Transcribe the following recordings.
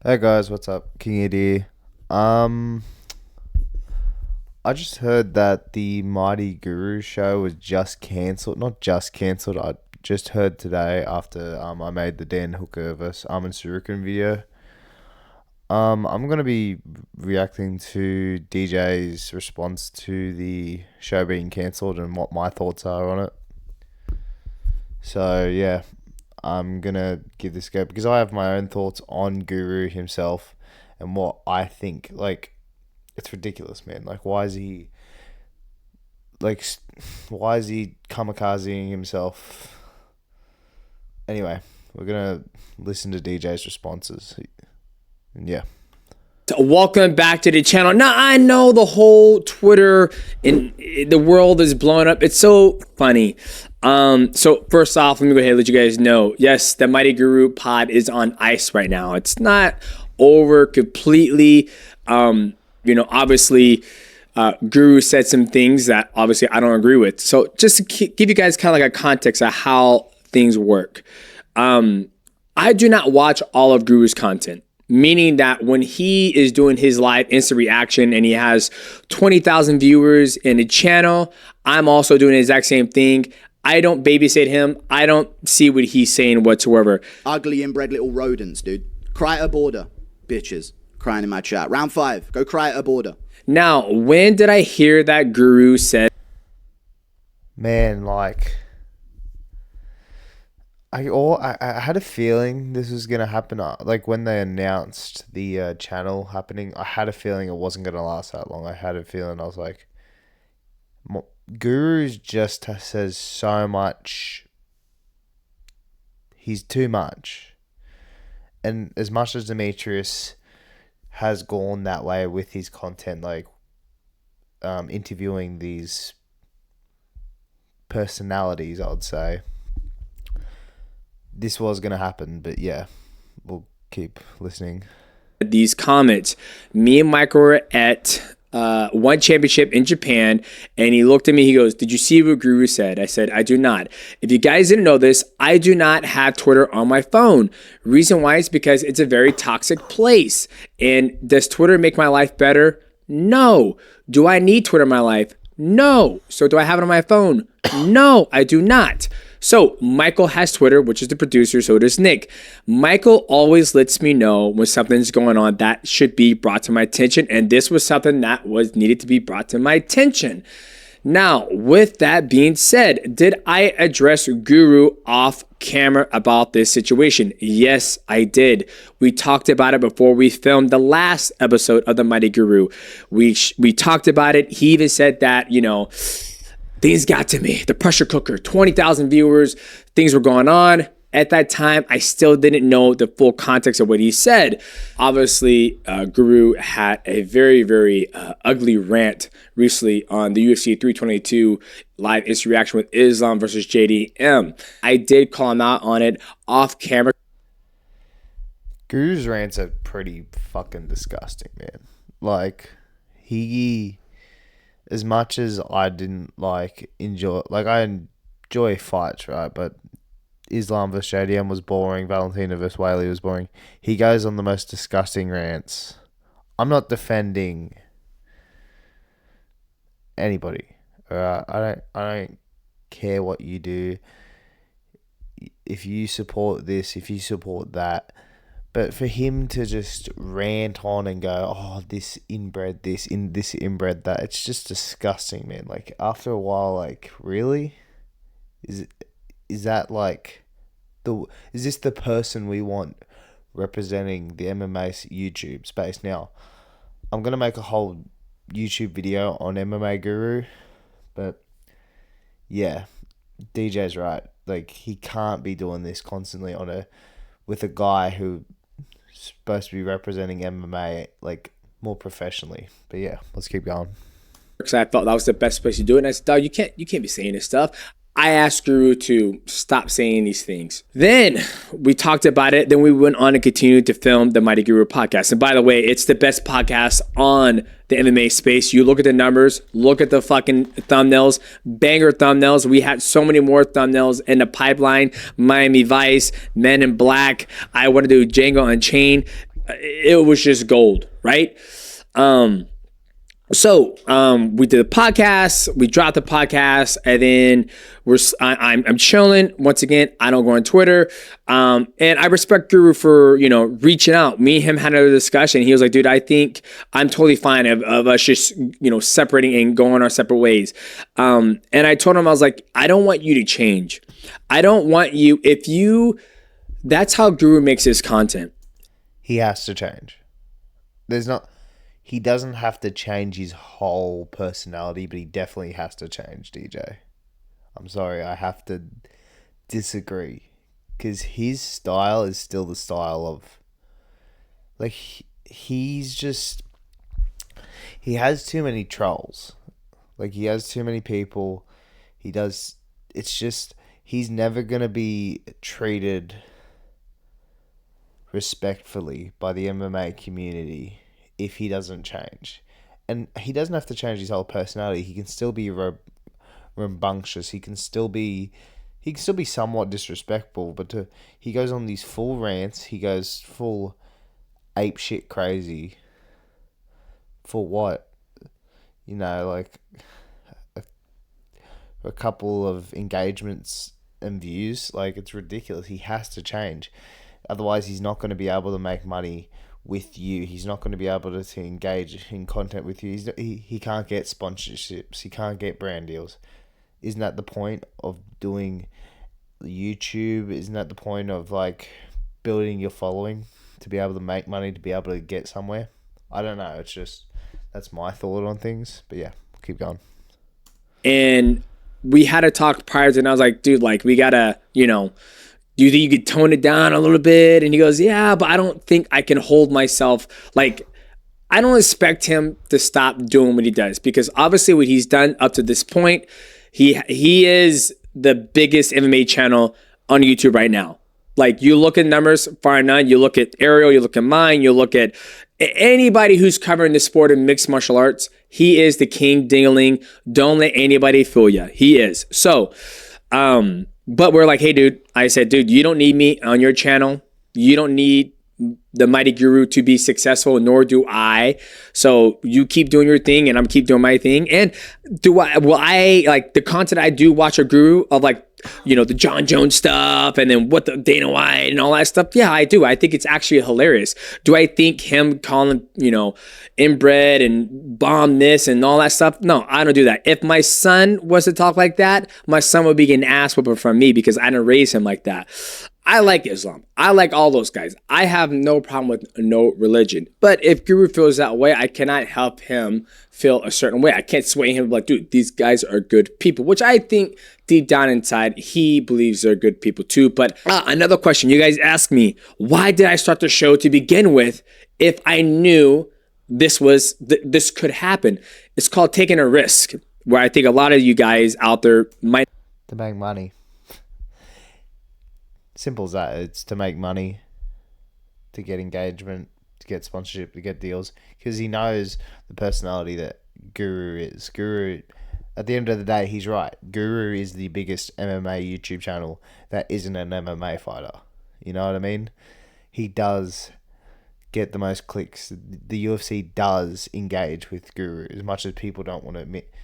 Hey guys, what's up? King Eddie. Um, I just heard that the Mighty Guru show was just cancelled. Not just cancelled. I just heard today after I made the Dan Hooker vs Armin Sorokin video. I'm gonna be reacting to DJ's response to the show being cancelled and what my thoughts are on it. So yeah, I'm gonna give this a go because I have my own thoughts on Guru himself and what I think. Like, it's ridiculous, man. Like, like, why is he kamikazing himself? Anyway, we're gonna listen to DJ's responses. And yeah. Welcome back to the channel. Now, I know the whole Twitter and the world is blowing up. It's so funny. So first off, let me go ahead and let you guys know. Yes, the Mighty Guru pod is on ice right now. It's not over completely. Obviously, Guru said some things that obviously I don't agree with. So just to give you guys kind of like a context of how things work. I do not watch all of Guru's content. Meaning that when he is doing his live instant reaction and he has 20,000 viewers in the channel, I'm also doing the exact same thing. I don't babysit him. I don't see what he's saying whatsoever. Ugly inbred little rodents, dude. Cry at a border, bitches. Crying in my chat. Round 5, go cry at a border. Now, when did I hear that Guru said, Man, like, I had a feeling this was gonna happen. Like when they announced the channel happening, I had a feeling it wasn't gonna last that long. I had a feeling. I was like, Guru's just says so much. He's too much, and as much as Demetrius has gone that way with his content, like interviewing these personalities, I would say this was going to happen, but yeah, we'll keep listening. These comments? Me and Michael were at one championship in Japan, and he looked at me, he goes, "Did you see what Guru said?" I said, "I do not. If you guys didn't know this, I do not have Twitter on my phone. Reason why is because it's a very toxic place. And does Twitter make my life better? No. Do I need Twitter in my life? No. So do I have it on my phone? No, I do not." So Michael has Twitter, which is the producer, so does Nick. Michael always lets me know when something's going on that should be brought to my attention, and this was something that was needed to be brought to my attention. Now, with that being said, did I address Guru off camera about this situation? Yes, I did. We talked about it before we filmed the last episode of the Mighty Guru. We talked about it. He even said that, things got to me. The pressure cooker, 20,000 viewers, things were going on. At that time, I still didn't know the full context of what he said. Obviously, Guru had a very, very ugly rant recently on the UFC 322 live instant reaction with Islam versus JDM. I did call him out on it off camera. Guru's rants are pretty fucking disgusting, man. Like, as much as I didn't I enjoy fights, right? But Islam vs JDM was boring. Valentina vs Whaley was boring. He goes on the most disgusting rants. I'm not defending anybody. I don't care what you do. If you support this, if you support that. But for him to just rant on and go, "Oh, this inbred this, this inbred that," it's just disgusting, man. Like, after a while, like, really? Is that like is this the person we want representing the MMA YouTube space? Now, I'm gonna make a whole YouTube video on MMA Guru, but yeah, DJ's right. Like, he can't be doing this constantly with a guy who supposed to be representing MMA like more professionally. But yeah, let's keep going. Because I thought that was the best place to do it. And I said, "Dog, you can't be saying this stuff." I asked Guru to stop saying these things. Then we talked about it. Then we went on and continued to film the Mighty Guru podcast. And by the way, it's the best podcast on the MMA space. You look at the numbers, look at the fucking thumbnails, banger thumbnails. We had so many more thumbnails in the pipeline. Miami Vice, Men in Black. I want to do Django Unchained. it was just gold, right? So we did the podcast, we dropped the podcast, and then I'm chilling. Once again, I don't go on Twitter. And I respect Guru for, reaching out. Me and him had a discussion. He was like, dude, I think I'm totally fine of us just, separating and going our separate ways. And I told him, I was like, I don't want you to change. I don't want you, that's how Guru makes his content. He has to change. He doesn't have to change his whole personality, but he definitely has to change, DJ. I'm sorry, I have to disagree. Because his style is still the style of... Like, he's just... He has too many trolls. Like, he has too many people. He does... It's just... He's never going to be treated respectfully by the MMA community if he doesn't change. And he doesn't have to change his whole personality. He can still be rambunctious. He can still be somewhat disrespectful, but he goes on these full rants. He goes full ape shit crazy. For what? Like a couple of engagements and views. Like, it's ridiculous. He has to change. Otherwise, he's not going to be able to make money with you. He's not going to be able to engage in content with you. He can't get sponsorships. He can't get brand deals. Isn't that the point of doing YouTube? Isn't that the point of, like, building your following to be able to make money, to be able to get somewhere? I don't know. It's just, that's my thought on things. But yeah, keep going. And we had a talk prior to, and I was like, dude, like, we gotta, do you think you could tone it down a little bit? And he goes, yeah, but I don't think I can hold myself. Like, I don't expect him to stop doing what he does, because obviously what he's done up to this point, he is the biggest MMA channel on YouTube right now. Like, you look at numbers, far none. You look at Ariel, you look at mine, you look at anybody who's covering the sport of mixed martial arts. He is the king dingling. Don't let anybody fool you. He is. So, but we're like, hey, dude, I said, dude, you don't need me on your channel. You don't need the Mighty Guru to be successful, nor do I. So you keep doing your thing and I'm keep doing my thing. And will I like the content I do watch a Guru of, like, the John Jones stuff and then what the Dana White and all that stuff? Yeah, I do. I think it's actually hilarious. Do I think him calling, inbred and bomb this and all that stuff? No, I don't do that. If my son was to talk like that, my son would be getting ass whooping from me because I didn't raise him like that. I like Islam. I like all those guys. I have no problem with no religion. But if Guru feels that way, I cannot help him feel a certain way. I can't sway him like, dude, these guys are good people, which I think deep down inside, he believes they're good people too. But another question, you guys asked me, why did I start the show to begin with if I knew this could happen? It's called taking a risk, where I think a lot of you guys out there might... To make money. Simple as that. It's to make money, to get engagement, to get sponsorship, to get deals. Because he knows the personality that Guru is. Guru, at the end of the day, he's right. Guru is the biggest MMA YouTube channel that isn't an MMA fighter. You know what I mean? He does get the most clicks. The UFC does engage with Guru, as much as people don't want to admit.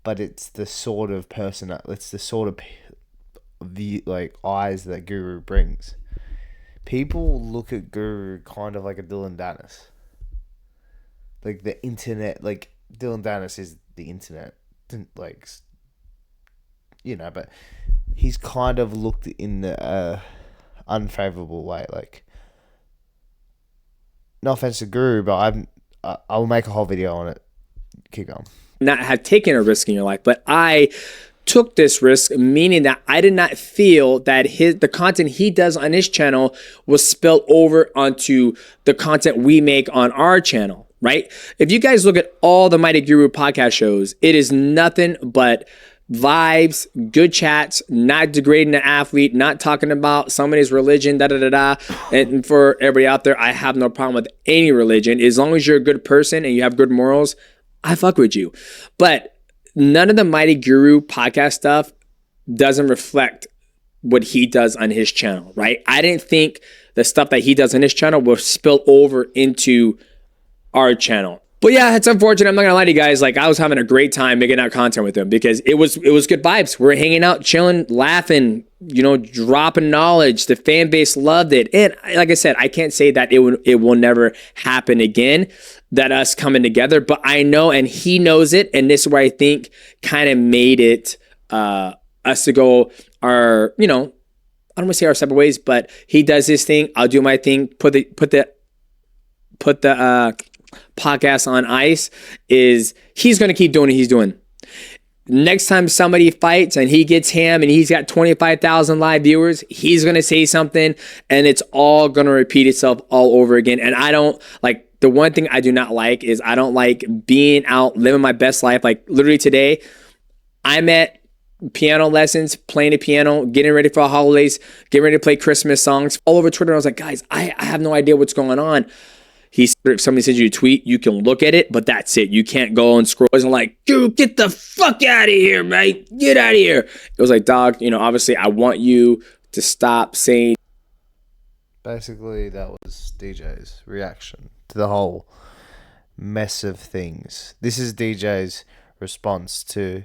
But it's the sort of person, it's the sort of eyes that Guru brings. People look at Guru kind of like a Dylan Dennis. Like the internet, like Dylan Dennis is the internet, like, but he's kind of looked in the unfavorable way. Like, no offense to Guru, but I'll make a whole video on it. Keep going. Not have taken a risk in your life, but I took this risk, meaning that I did not feel that the content he does on his channel was spilled over onto the content we make on our channel, right? If you guys look at all the Mighty Guru podcast shows, it is nothing but vibes, good chats, not degrading the athlete, not talking about somebody's religion, da-da-da-da. And for everybody out there, I have no problem with any religion. As long as you're a good person and you have good morals, I fuck with you. But none of the Mighty Guru podcast stuff doesn't reflect what he does on his channel, right? I didn't think the stuff that he does on his channel will spill over into our channel. But yeah, it's unfortunate. I'm not gonna lie to you guys. Like, I was having a great time making out content with him because it was good vibes. We're hanging out, chilling, laughing, dropping knowledge. The fan base loved it. And like I said, I can't say that it will never happen again, that us coming together. But I know, and he knows it. And this is where I think kind of made it us to go our, I don't want to say our separate ways, but he does his thing. I'll do my thing. Put the podcast on ice. He's going to keep doing what he's doing. Next time somebody fights and he gets ham and he's got 25,000 live viewers, he's going to say something and it's all going to repeat itself all over again. And I don't like, the one thing I do not like is I don't like being out living my best life. Like literally today, I'm at piano lessons, playing the piano, getting ready for the holidays, getting ready to play Christmas songs all over Twitter. I was like, guys, I have no idea what's going on. If somebody sends you a tweet, you can look at it, but that's it. You can't go and scroll and like, dude, get the fuck out of here, mate. Get out of here. It was like, dog, obviously I want you to stop saying. Basically, that was DJ's reaction to the whole mess of things. This is DJ's response to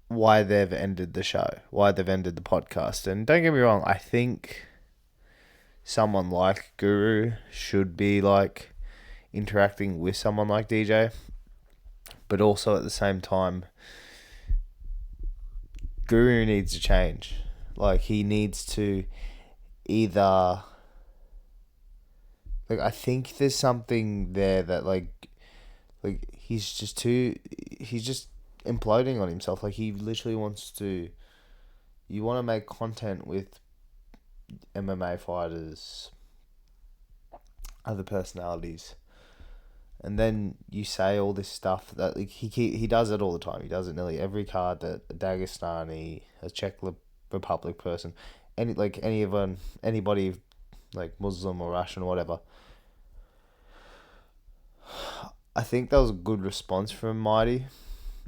why they've ended the show, why they've ended the podcast. And don't get me wrong, I think someone like Guru should be like interacting with someone like DJ, but also at the same time, Guru needs to change. Like, he needs to either, like, I think there's something there that like he's just imploding on himself. Like, he literally wants to, you want to make content with MMA fighters, other personalities, and then you say all this stuff that like he does it all the time. He does it nearly every card that a Dagestani, a Czech Republic person, anybody like Muslim or Russian or whatever. I think that was a good response from Mighty.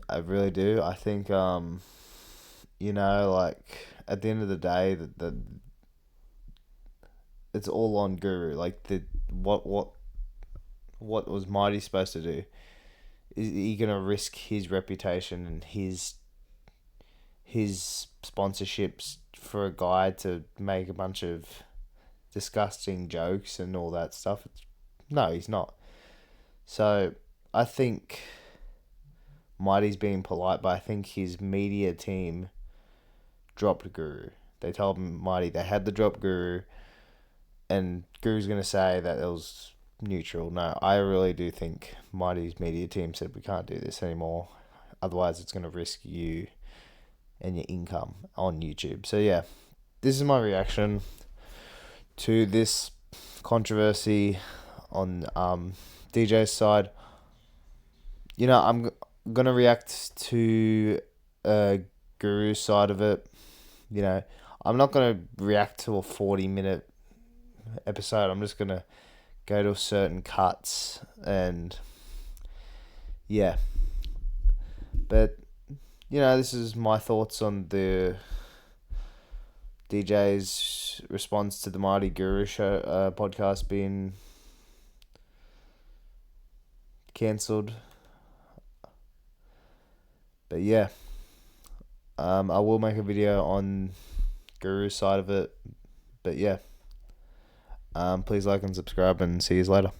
I really do. I think like at the end of the day that it's all on Guru. Like, what was Mighty supposed to do? Is he gonna risk his reputation and his sponsorships for a guy to make a bunch of disgusting jokes and all that stuff? No, he's not. So I think Mighty's being polite, but I think his media team dropped Guru. They told Mighty they had to drop Guru, and Guru's going to say that it was neutral. No, I really do think Mighty's media team said we can't do this anymore. Otherwise, it's going to risk you and your income on YouTube. So yeah, this is my reaction to this controversy on DJ's side. I'm going to react to Guru's side of it. I'm not going to react to a 40-minute episode. I'm just gonna go to certain cuts and yeah. But this is my thoughts on the DJ's response to the MightyGURU show podcast being cancelled. But yeah, I will make a video on Guru's side of it. But yeah. Please like and subscribe and see you later.